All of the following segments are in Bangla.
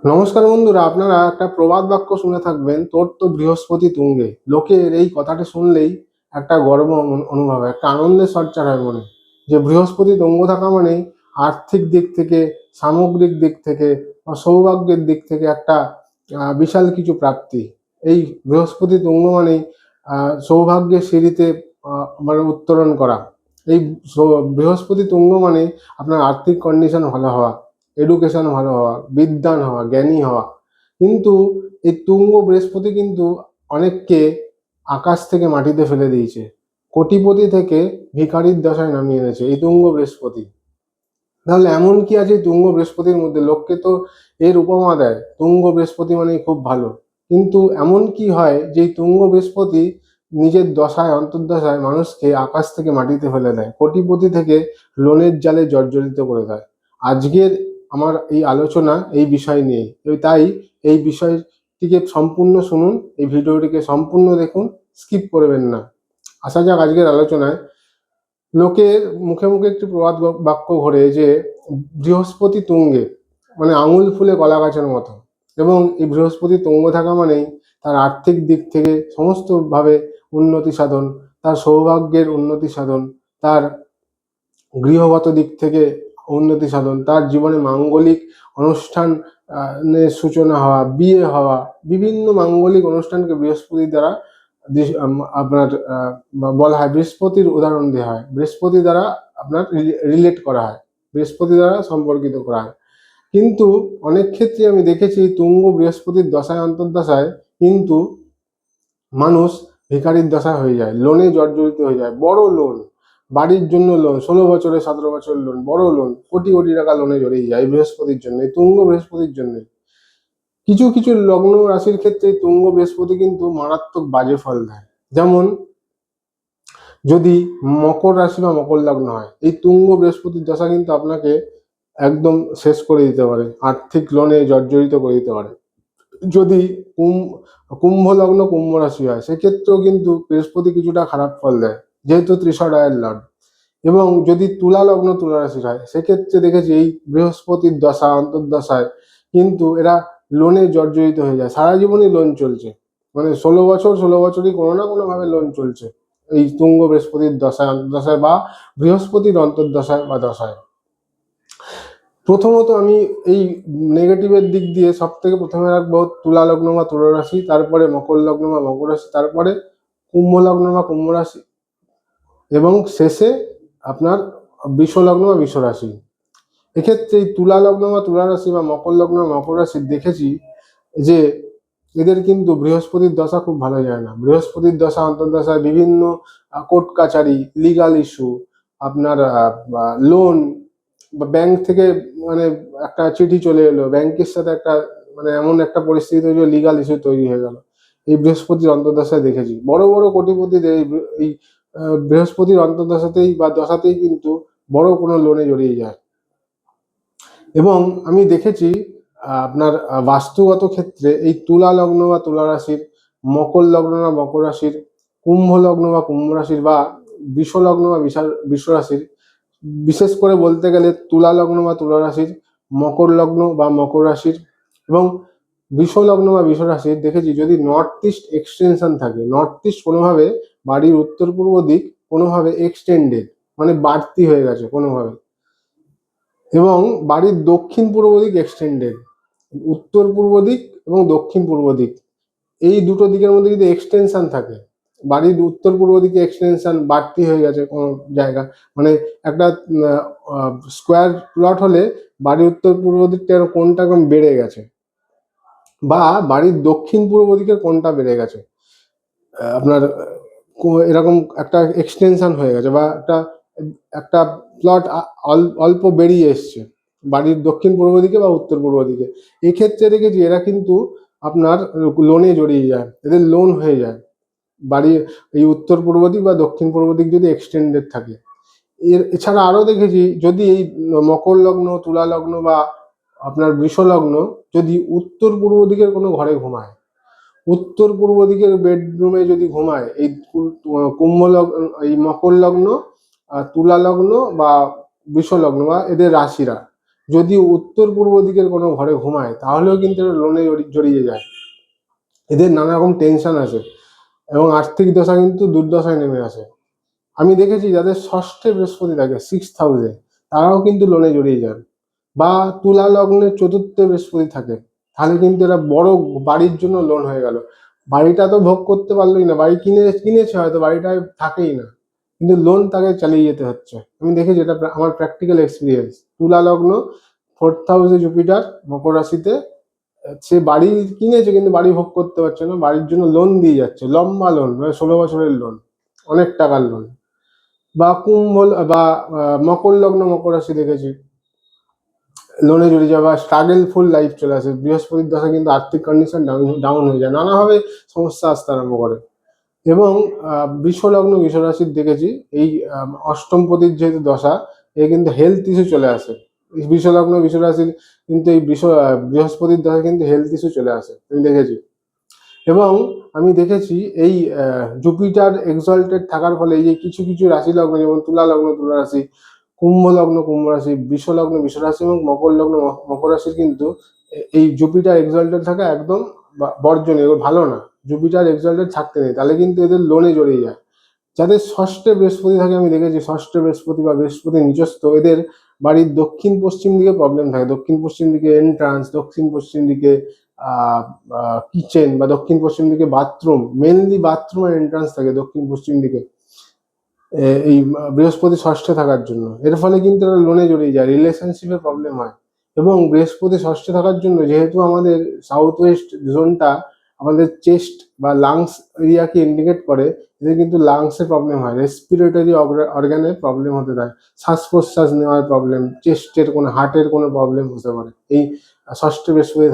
নমস্কার বন্ধুরা, আপনারা একটা প্রবাদ বাক্য শুনে থাকবেন, তোর তো বৃহস্পতি তুঙ্গে। লোকের এই কথাটা শুনলেই একটা গর্ব অনুভব হয়, একটা আনন্দের সঞ্চার হয় মনে, যে বৃহস্পতি তুঙ্গ থাকা মানেই আর্থিক দিক থেকে, সামগ্রিক দিক থেকে বা সৌভাগ্যের দিক থেকে একটা বিশাল কিছু প্রাপ্তি। এই বৃহস্পতি তুঙ্গ মানেই সৌভাগ্যের সিঁড়িতে মানে উত্তরণ করা। এই বৃহস্পতি তুঙ্গ মানে আপনার আর্থিক কন্ডিশন ভালো হওয়া, এডুকেশন ভালো হওয়া, বিদ্বান হওয়া, জ্ঞানী হওয়া। কিন্তু এই তুঙ্গ বৃহস্পতি কিন্তু অনেককে আকাশ থেকে মাটিতে ফেলে দিয়েছে, কোটিপতি থেকে ভিখারির দশায় নামিয়ে এনেছে এই তুঙ্গ বৃহস্পতি। তাহলে এমন কি আছে এই তুঙ্গ বৃহস্পতির মধ্যে? লোককে তো এর উপমা দেয় তুঙ্গ বৃহস্পতি মানে খুব ভালো, কিন্তু এমন কি হয় যে এই তুঙ্গ বৃহস্পতি নিজের দশায় অন্তর্দশায় মানুষকে আকাশ থেকে মাটিতে ফেলে দেয়, কোটিপতি থেকে লোনের জালে জর্জরিত করে দেয়। আজকের আমার এই আলোচনা এই বিষয় নিয়ে, তাই এই বিষয়টিকে সম্পূর্ণ শুনুন, এই ভিডিওটিকে সম্পূর্ণ দেখুন, স্কিপ করবেন না। আসা যাক আজকের আলোচনায়। লোকের মুখে মুখে একটি প্রবাদ বাক্য ঘোরে যে বৃহস্পতি তুঙ্গে মানে আঙুল ফুলে কলা গাছের মতো, এবং এই বৃহস্পতি তুঙ্গ থাকা মানেই তার আর্থিক দিক থেকে সমস্তভাবে উন্নতি সাধন, তার সৌভাগ্যের উন্নতি সাধন, তার গৃহগত দিক থেকে উন্নতি সাধন, তার জীবনে মাঙ্গলিক অনুষ্ঠান সূচনা হওয়া, বিয়ে হওয়া, বিভিন্ন মাঙ্গলিক অনুষ্ঠানকে বৃহস্পতি দ্বারা আপনার বলা হয়, বৃহস্পতির উদাহরণ দেওয়া হয়, বৃহস্পতি দ্বারা আপনার রিলেট করা হয়, বৃহস্পতি দ্বারা সম্পর্কিত করা হয়। কিন্তু অনেক ক্ষেত্রে আমি দেখেছি তুঙ্গ বৃহস্পতির দশায় অন্তর্দশায় কিন্তু মানুষ ভিখারির দশা হয়ে যায়, লোনে জর্জরিত হয়ে যায়, বড় লোন, বাড়ির জন্য লোন, 16 বছরে 17 বছর লোন, বড় লোন, কোটি কোটি টাকা লোনে জড়িয়ে যায় বৃহস্পতির জন্য, এই তুঙ্গ বৃহস্পতির জন্য। কিছু কিছু লগ্ন রাশির ক্ষেত্রে তুঙ্গ বৃহস্পতি কিন্তু মারাত্মক বাজে ফল দেয়। যেমন যদি মকর রাশি বা মকর লগ্ন হয়, এই তুঙ্গ বৃহস্পতির দশা কিন্তু আপনাকে একদম শেষ করে দিতে পারে, আর্থিক লোনে জর্জরিত করে দিতে পারে। যদি কুম্ভ লগ্ন কুম্ভ রাশি হয়, সেক্ষেত্রেও কিন্তু বৃহস্পতি কিছুটা খারাপ ফল দেয়, যেহেতু ত্রিশরায়ের লর্ড। এবং যদি তুলা লগ্ন তুলা রাশির হয়, সেক্ষেত্রে দেখেছি এই বৃহস্পতির দশা অন্তর্দশায় কিন্তু এরা লোনে জর্জরিত হয়ে যায়, সারা জীবনই লোন চলছে, মানে 16 বছর 16 বছরই কোনো না কোনো ভাবে লোন চলছে এই তুঙ্গ বৃহস্পতির দশায় অন্তর্দশায় বা বৃহস্পতির অন্তর্দশায় বা দশায়। প্রথমত আমি এই নেগেটিভের দিক দিয়ে সব থেকে প্রথমে রাখবো তুলা লগ্ন বা তুলা রাশি, তারপরে মকর লগ্ন বা মকর রাশি, তারপরে কুম্ভ লগ্ন বা কুম্ভ রাশি, এবং শেষে আপনার বৃষ লগ্ন বা বৃষ রাশি। এক্ষেত্রে এই তুলা লগ্ন বা তুলা রাশি বা মকর লগ্ন মকর রাশি দেখেছি যে এদের কিন্তু বৃহস্পতির দশা খুব ভালো যায় না। বৃহস্পতির দশা অন্তর্দশায় বিভিন্ন কোর্ট কাচারি, লিগাল ইস্যু, আপনার লোন বা ব্যাংক থেকে মানে একটা চিঠি চলে এলো, ব্যাংকের সাথে একটা মানে এমন একটা পরিস্থিতি তৈরি হলো, লিগাল ইস্যু তৈরি হয়ে গেল। এই বৃহস্পতির অন্তর্দশায় দেখেছি বড় বড় কোটিপতিদের এই বৃহস্পতির অন্তর্দশাতেই বা দশাতেই কিন্তু বড় কোনো লোনে জড়িয়ে যায়। এবং আমি দেখেছি আপনার বাস্তুগত ক্ষেত্রে এই তুলা লগ্ন বা তুলা রাশির, মকর লগ্ন বা মকর রাশির, কুম্ভ লগ্ন বা কুম্ভ রাশির বা বৃষ লগ্ন বা বৃষ রাশির, বিশেষ করে বলতে গেলে তুলা লগ্ন বা তুলা রাশির, মকর লগ্ন বা মকর রাশির এবং বৃষ লগ্ন বা বৃষ রাশির দেখেছি যদি নর্থ ইস্ট এক্সটেনশন থাকে, নর্থ ইস্ট কোনোভাবে বাড়ির উত্তর পূর্ব দিক কোনোভাবে এক্সটেন্ডেড মানে বাড়তি হয়ে গেছে কোনোভাবে, এবং বাড়ির দক্ষিণ পূর্ব দিক এক্সটেন্ডেড, উত্তর পূর্ব দিক এবং দক্ষিণ পূর্ব দিক এই দুটো দিকের মধ্যে যদি এক্সটেনশন থাকে, বাড়ির উত্তর পূর্ব দিকে এক্সটেনশন বাড়তি হয়ে গেছে কোনো জায়গা, মানে একটা স্কোয়ার প্লট হলে বাড়ির উত্তর পূর্ব দিকটা কোনটা একদম বেড়ে গেছে, বা বাড়ির দক্ষিণ পূর্ব দিকের কোনটা বেড়ে গেছে, আপনার এরকম একটা এক্সটেনশন হয়ে গেছে, বা একটা একটা প্লট অল্প বেরিয়ে এসছে বাড়ির দক্ষিণ পূর্ব দিকে বা উত্তর পূর্ব দিকে, এক্ষেত্রে দেখেছি এরা কিন্তু আপনার লোনে জড়িয়ে যায়, এদের লোন হয়ে যায় বাড়ির এই উত্তর পূর্ব দিক বা দক্ষিণ পূর্ব দিক যদি এক্সটেন্ডেড থাকে। এছাড়া আরো দেখেছি যদি এই মকর লগ্ন, তুলা লগ্ন বা আপনার বৃষ লগ্ন যদি উত্তর পূর্ব দিকের কোনো ঘরে ঘুমায়, উত্তর পূর্ব দিকের বেডরুমে যদি ঘুমায়, এই কুম্ভ লগ্ন, এই মকর লগ্ন, তুলা লগ্ন বা বৃষ লগ্ন বা এদের রাশিরা যদি উত্তর পূর্ব দিকের কোনো ঘরে ঘুমায় তাহলেও কিন্তু এরা লোনে জড়িয়ে যায়। এদের নানা রকম টেনশন আছে এবং আর্থিক দশা কিন্তু দুর্দশায় নেমে আসে। আমি দেখেছি যাদের ষষ্ঠে বৃহস্পতি থাকে 6th হাউসে, তারাও কিন্তু লোনে জড়িয়ে যান। বা তুলা লগ্নে চতুর্থে বৃহস্পতি থাকে, তাহলে কিন্তু এরা বড় বাড়ির জন্য লোন হয়ে গেল। বাড়িটা তো ভোগ করতে পারলোই না, বাড়ি কিনেছে হয়তো, বাড়িটায় থাকেই না, কিন্তু লোন তাকে চালিয়ে যেতে হচ্ছে। আমি দেখেছি, এটা আমার প্র্যাকটিক্যাল এক্সপিরিয়েন্স। তুলা লগ্ন 4th হাউসে জুপিটার, মকর রাশিতে, সে বাড়ি কিনেছে কিন্তু বাড়ি ভোগ করতে পারছে না, বাড়ির জন্য লোন দিয়ে যাচ্ছে, লম্বা লোন, মানে 16 বছরের লোন, অনেক টাকার লোন। বা কুম্ভ বা মকর লগ্ন মকর রাশি দেখেছি, লোনে জড়িয়ে যাওয়া, স্ট্রাগলফুল লাইফ চলে আসে। বৃহস্পতির দশা কিন্তু আর্থিক কন্ডিশন ডাউন হয়ে যায়, নানাভাবে সমস্যা আসতে আরম্ভ করে। এবং বৃষ লগ্ন বৃষ রাশির দেখেছি, এই অষ্টমপতির যেহেতু দশা, এ কিন্তু হেলথ ইস্যু চলে আসে। বৃষ লগ্ন বৃষ রাশির কিন্তু এই বৃহস্পতির দশা কিন্তু হেলথ ইস্যু চলে আসে, আমি দেখেছি। এবং আমি দেখেছি এই জুপিটার এক্সল্টেড থাকার ফলে এই যে কিছু কিছু রাশি লগ্ন, যেমন তুলা লগ্ন তুলা রাশি, কুম্ভ লগ্ন কুম্ভ রাশি, বৃষ লগ্ন বৃষ রাশি এবং মকর লগ্ন মকর রাশির কিন্তু এই জুপিটার এক্সল্টেড থাকা একদম বর্জনীয়, এগুলো ভালো না। জুপিটার এক্সল্টেড থাকতে নেই, তাহলে কিন্তু এদের লোনে জড়িয়ে যায়। যাদের ষষ্ঠে বৃহস্পতি থাকে, আমি দেখেছি ষষ্ঠে বৃহস্পতি বা বৃহস্পতি নিচস্থ, এদের বাড়ির দক্ষিণ পশ্চিম দিকে প্রবলেম থাকে। দক্ষিণ পশ্চিম দিকে এন্ট্রান্স, দক্ষিণ পশ্চিম দিকে কিচেন, বা দক্ষিণ পশ্চিম দিকে বাথরুম, মেনলি বাথরুম আর এন্ট্রান্স থাকে দক্ষিণ পশ্চিম দিকে, এই বৃহস্পতি ষষ্ঠে থাকার জন্য। এর ফলে কিন্তু এরা লোনে জড়িয়ে যায়, রিলেশনশিপে প্রবলেম হয়। এবং বৃহস্পতি ষষ্ঠে থাকার জন্য, যেহেতু আমাদের সাউথ ওয়েস্ট জোনটা আমাদের চেস্ট বা লাংস এরিয়াকে ইন্ডিকেট করে, এদের কিন্তু লাংসে প্রবলেম হয়, রেসপিরেটরি অর্গানে প্রবলেম হতে দেয়, শ্বাস প্রশ্বাস নেওয়ার প্রবলেম, চেস্টের কোনো হার্টের কোনো প্রবলেম হতে পারে এই ষষ্ঠে বৃহস্পতি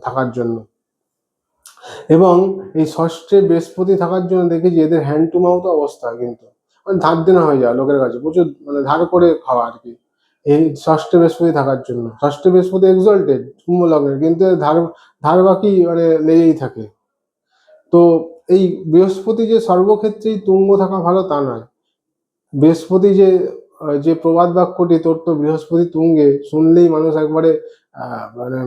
থাকার জন্য। এবং এই ষষ্ঠে বৃহস্পতি থাকার জন্য দেখেছি এদের হ্যান্ড টু মাউথ অবস্থা, কিন্তু মানে ধার দেনা হয়ে যায় লোকের কাছে, প্রচুর মানে ধার করে খাওয়া আর কি, এই ষষ্ঠে বৃহস্পতি থাকার জন্য। ষষ্ঠে বৃহস্পতি এক্সল্টেড কুম্ভ লগ্নের, কিন্তু ধার ধার বাকি মানে লেগেই থাকে। তো এই বৃহস্পতি যে সর্বক্ষেত্রেই তুঙ্গ থাকা ভালো তা নয়। বৃহস্পতি যে প্রবাদ বাক্যটি, তোর তো বৃহস্পতি তুঙ্গে, শুনলেই মানুষ একবারে মানে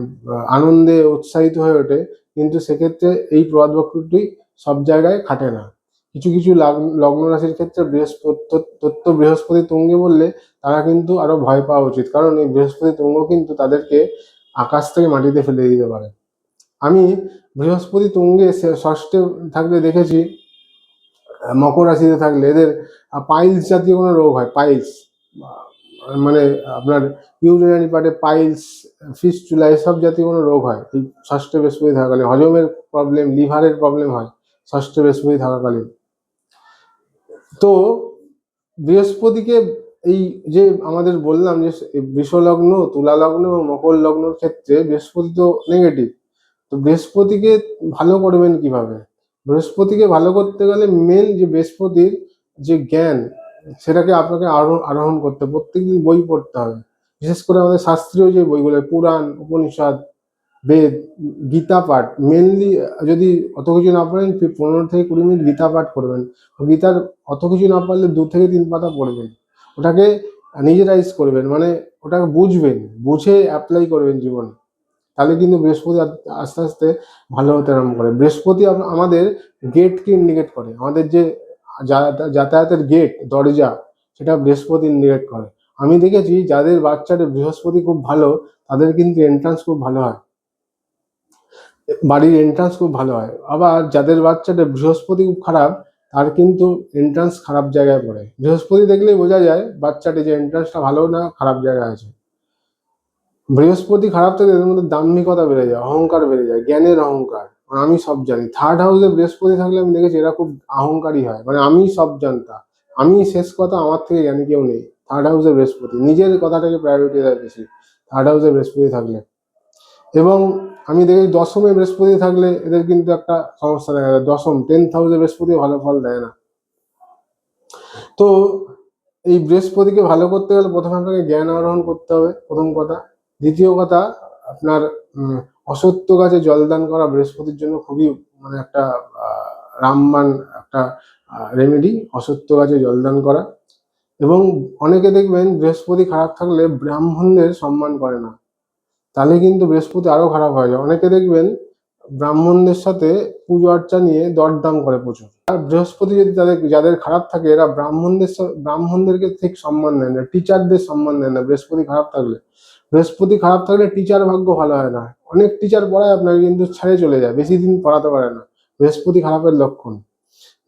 আনন্দে উৎসাহিত হয়ে ওঠে, কিন্তু সেক্ষেত্রে এই প্রবাদ বাক্যটি সব জায়গায় খাটে না। কিছু কিছু লগ্ন রাশির ক্ষেত্রে বৃহস্পতি তুঙ্গে বললে তারা কিন্তু আরো ভয় পাওয়া উচিত, কারণ এই বৃহস্পতি তুঙ্গ কিন্তু তাদেরকে আকাশ থেকে মাটিতে ফেলে দিতে পারে। আমি বৃহস্পতি তুঙ্গে ষষ্ঠে থাকলে দেখেছি, মকর রাশিতে থাকলে এদের পাইলস জাতীয় কোনো রোগ হয়, পাইলস মানে আপনার ইউরিনারি পার্টে পাইলস, ফিস্টুলা, এসব জাতীয় কোনো রোগ হয় এই ষষ্ঠে বৃহস্পতি থাকাকালীন। হজমের প্রবলেম, লিভারের প্রবলেম হয় ষষ্ঠে বৃহস্পতি থাকাকালীন। তো বৃহস্পতিকে এই যে আমাদের বললাম যে বৃষ লগ্ন, তুলা লগ্ন এবং মকর লগ্নর ক্ষেত্রে বৃহস্পতি তো নেগেটিভ। তো বৃহস্পতিকে ভালো করবেন কিভাবে? বৃহস্পতিকে ভালো করতে গেলে মেন যে বৃহস্পতির যে জ্ঞান, সেটাকে আপনাকে আরোহণ করতে, প্রত্যেকদিন বই পড়তে হবে। বিশেষ করে আমাদের শাস্ত্রীয় যে বইগুলো, পুরাণ, উপনিষদ, বেদ, গীতা পাঠ মেনলি। যদি অত কিছু না পারেন 15 থেকে 20 মিনিট গীতা পাঠ করবেন। গীতার অত কিছু না পারলে 2 থেকে 3 পাতা পড়বেন, ওটাকে নিজেরাইজ করবেন, মানে ওটাকে বুঝবেন, বুঝে অ্যাপ্লাই করবেন জীবনে। তাহলে কিন্তু বৃহস্পতি আস্তে আস্তে ভালো হতে আরম্ভ করে। বৃহস্পতি আমাদের গেটকে ইন্ডিকেট করে, আমাদের যে যাতায়াতের গেট, দরজা, সেটা বৃহস্পতি ইন্ডিকেট করে। আমি দেখেছি যাদের বাচ্চাদের বৃহস্পতি খুব ভালো, তাদের কিন্তু এন্ট্রান্স খুব ভালো হয়, বাড়ির এন্ট্রান্স খুব ভালো হয়। আবার যাদের বাচ্চাদের বৃহস্পতি খুব খারাপ, তার কিন্তু এন্ট্রান্স খারাপ জায়গায় পড়ে। বৃহস্পতি দেখলেই বোঝা যায় বাচ্চাটি যে এন্ট্রান্সটা ভালো না খারাপ জায়গায় আছে। বৃহস্পতি খারাপ থাকলে এদের মধ্যে দাম্ভিকতা বেড়ে যায়, অহংকার বেড়ে যায়, জ্ঞানের অহংকার, আমি সব জানি। 3rd হাউসে বৃহস্পতি থাকলে আমি দেখেছি এরা খুব অহংকারী হয়, মানে আমি সব জানতা, আমি শেষ কথা, আমার থেকে জ্ঞানী কেউ নেই। 3rd হাউসে বৃহস্পতি নিজের কথাটাকে প্রায়োরিটি দেয় বেশি 3rd হাউসে বৃহস্পতি থাকলে। এবং আমি দেখি দশমে বৃহস্পতি থাকলে এদের কিন্তু একটা সমস্যা দেখা যায়, দশম 10th হাউসে বৃহস্পতি ভালো ফল দেয় না। তো এই বৃহস্পতিকে ভালো করতে গেলে প্রথমে আপনাকে জ্ঞান আহরণ করতে হবে, প্রথম কথা। দ্বিতীয় কথা, আপনার অশ্বত্থ গাছে জলদান করা বৃহস্পতির জন্য খুবই মানে একটা রামবাণ একটা রেমেডি, অশ্বত্থ গাছে জলদান করা। এবং অনেকে দেখবেন বৃহস্পতি খারাপ থাকলে ব্রাহ্মণদের সম্মান করে না, তাহলে কিন্তু বৃহস্পতি আরো খারাপ হয়ে যায়। অনেকে দেখবেন ব্রাহ্মণদের সাথে পুজো আর্চা নিয়ে দরদাম করে প্রচুর। আর বৃহস্পতি যদি যাদের খারাপ থাকে, এরা ব্রাহ্মণদেরকে ঠিক সম্মান দেয় না, টিচারদের সম্মান দেয় না বৃহস্পতি খারাপ থাকলে। বৃহস্পতি খারাপ থাকলে টিচার ভাগ্য ভালো হয় না। অনেক টিচার পড়ায় আপনাকে কিন্তু ছেড়ে চলে যায়, বেশি দিন পড়াতে পারে না। বৃহস্পতি খারাপের লক্ষণ।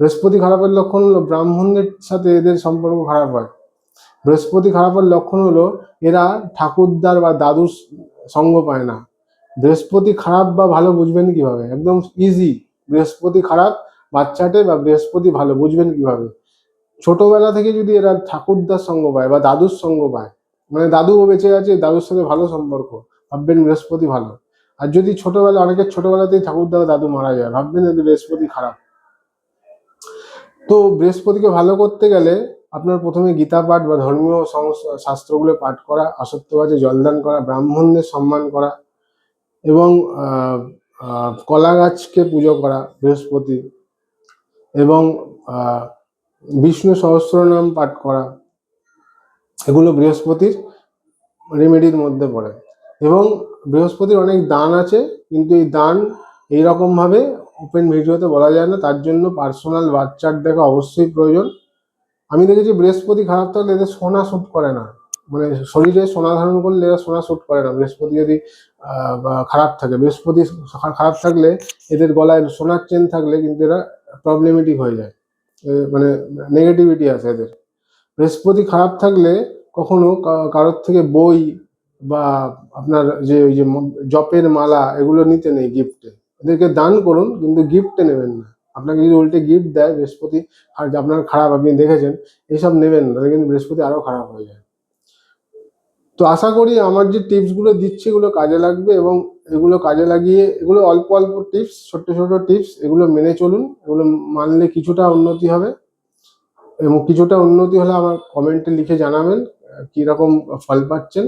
বৃহস্পতি খারাপের লক্ষণ হলো ব্রাহ্মণদের সাথে এদের সম্পর্ক খারাপ হয়। বৃহস্পতি খারাপের লক্ষণ হলো এরা ঠাকুরদার বা দাদুর সঙ্গ পায় না। বৃহস্পতি খারাপ বা ভালো বুঝবেন কিভাবে? একদম ইজি। বৃহস্পতি খারাপ বাচ্চাটে বা বৃহস্পতি ভালো বুঝবেন কিভাবে? ছোটবেলা থেকে যদি এরা ঠাকুরদার সঙ্গ পায় বা দাদুর সঙ্গ পায়, মানে দাদুও বেঁচে আছে, দাদুর সাথে ভালো সম্পর্ক, ভাববেন বৃহস্পতি ভালো। আর যদি অনেকের ছোটবেলাতেই ঠাকুরদা বা দাদু মারা যায়, ভাববেন যে বৃহস্পতি খারাপ। তো বৃহস্পতিকে ভালো করতে গেলে আপনার প্রথমে গীতা পাঠ বা ধর্মীয় শাস্ত্রগুলো পাঠ করা, অসত্যবাদে জলদান করা, ব্রাহ্মণদের সম্মান করা এবং কলা গাছকে পুজো করা বৃহস্পতি, এবং বিষ্ণু সহস্রনাম পাঠ করা, এগুলো বৃহস্পতির রেমেডির মধ্যে পড়ে। এবং বৃহস্পতির অনেক দান আছে, কিন্তু এই দান এইরকম ভাবে ওপেন ভিডিওতে বলা যায় না, তার জন্য পার্সোনাল বাচ্চার দেখা অবশ্যই প্রয়োজন। আমি দেখেছি বৃহস্পতি খারাপ থাকলে এদের সোনা শ্যুট করে না, মানে শরীরে সোনা ধারণ করলে এরা সোনা শ্যুট করে না। বৃহস্পতি যদি খারাপ থাকে, বৃহস্পতি খারাপ থাকলে এদের গলায় সোনার চেন থাকলে কিন্তু এরা প্রবলেমেটিক হয়ে যায়, মানে নেগেটিভিটি আছে এদের। বৃহস্পতি খারাপ থাকলে কখনো কারোর থেকে বই বা আপনার যে ওই যে জপের মালা এগুলো নিতে নেই গিফটে। এদেরকে দান করুন, কিন্তু গিফটে নেবেন না। আপনাকে যদি উল্টে গিফট দেয় বৃহস্পতি আর আপনার খারাপ, আপনি দেখেছেন, এইসব নেবেন না, তাহলে কিন্তু বৃহস্পতি আরো খারাপ হয়ে যায়। তো আশা করি আমার যে টিপসগুলো দিচ্ছি এগুলো কাজে লাগবে, এবং এগুলো কাজে লাগিয়ে, এগুলো অল্প অল্প টিপস, ছোট্ট ছোট টিপস, এগুলো মেনে চলুন। এগুলো মানলে কিছুটা উন্নতি হবে, এবং কিছুটা উন্নতি হলে আমার কমেন্টে লিখে জানাবেন কীরকম ফল পাচ্ছেন।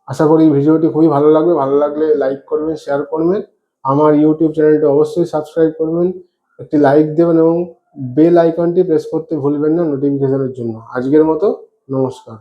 আশা করি ভিডিওটি খুবই ভালো লাগবে। ভালো লাগলে লাইক করবেন, শেয়ার করবেন, আমার ইউটিউব চ্যানেলটি অবশ্যই সাবস্ক্রাইব করবেন, একটি লাইক দেবেন এবং বেল আইকনটি প্রেস করতে ভুলবেন না নোটিফিকেশনের জন্য। আজকের মতো নমস্কার।